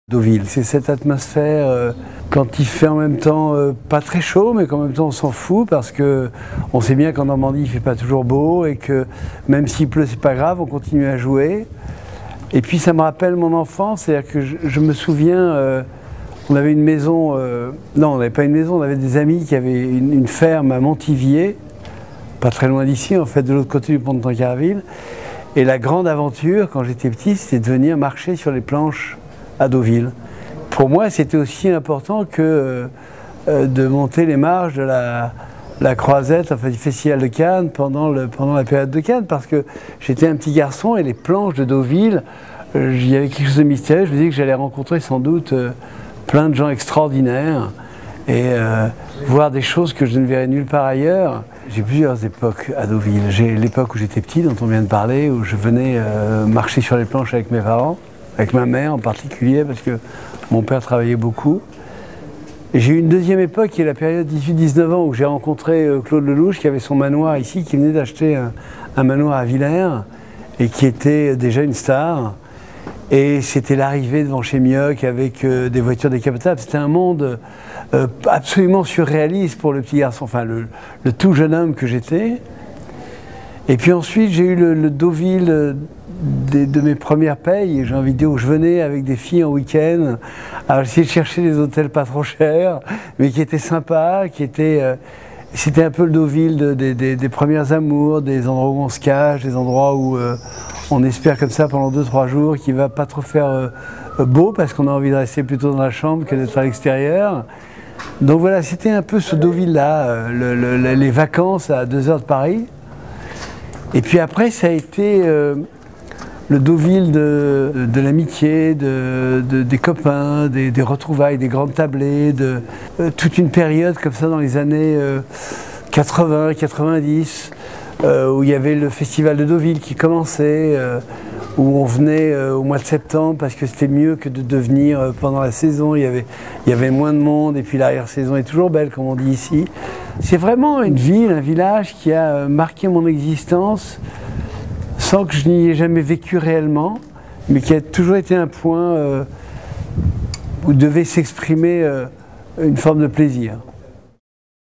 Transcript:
Deauville, c'est cette atmosphère quand il fait en même temps pas très chaud, mais qu'en même temps on s'en fout parce que on sait bien qu'en Normandie il fait pas toujours beau et que même s'il pleut c'est pas grave, on continue à jouer. Et puis ça me rappelle mon enfance, c'est-à-dire que je me souviens, on avait une maison, non on n'avait pas une maison, on avait des amis qui avaient une ferme à Montivier, pas très loin d'ici en fait, de l'autre côté du pont de Tancarville. Et la grande aventure quand j'étais petit, c'était de venir marcher sur les planches à Deauville. Pour moi, c'était aussi important que de monter les marches de la croisette, enfin, du Festival de Cannes pendant la période de Cannes, parce que j'étais un petit garçon et les planches de Deauville, il y avait quelque chose de mystérieux. Je me disais que j'allais rencontrer sans doute plein de gens extraordinaires et voir des choses que je ne verrais nulle part ailleurs. J'ai plusieurs époques à Deauville. J'ai l'époque où j'étais petit, dont on vient de parler, où je venais marcher sur les planches avec mes parents, avec ma mère en particulier, parce que mon père travaillait beaucoup. Et j'ai eu une deuxième époque qui est la période 18-19 ans, où j'ai rencontré Claude Lelouch, qui avait son manoir ici, qui venait d'acheter un manoir à Villers, et qui était déjà une star. Et c'était l'arrivée devant chez Mioch avec des voitures décapotables. C'était un monde absolument surréaliste pour le petit garçon, enfin le tout jeune homme que j'étais. Et puis ensuite, j'ai eu le Deauville de mes premières payes, j'ai envie de dire, où je venais avec des filles en week-end à essayer de chercher des hôtels pas trop chers, mais qui étaient sympas, c'était un peu le Deauville des premières amours, des endroits où on se cache, des endroits où on espère comme ça pendant 2-3 jours qu'il ne va pas trop faire beau, parce qu'on a envie de rester plutôt dans la chambre que d'être à l'extérieur. Donc voilà, c'était un peu ce Deauville-là, les vacances à 2 heures de Paris. Et puis après, ça a été le Deauville de l'amitié, des copains, des retrouvailles, des grandes tablées, toute une période comme ça dans les années 80, 90, où il y avait le festival de Deauville qui commençait, où on venait au mois de septembre parce que c'était mieux que de venir pendant la saison, il y avait moins de monde et puis l'arrière-saison est toujours belle comme on dit ici. C'est vraiment une ville, un village qui a marqué mon existence sans que je n'y ai jamais vécu réellement, mais qui a toujours été un point où devait s'exprimer une forme de plaisir.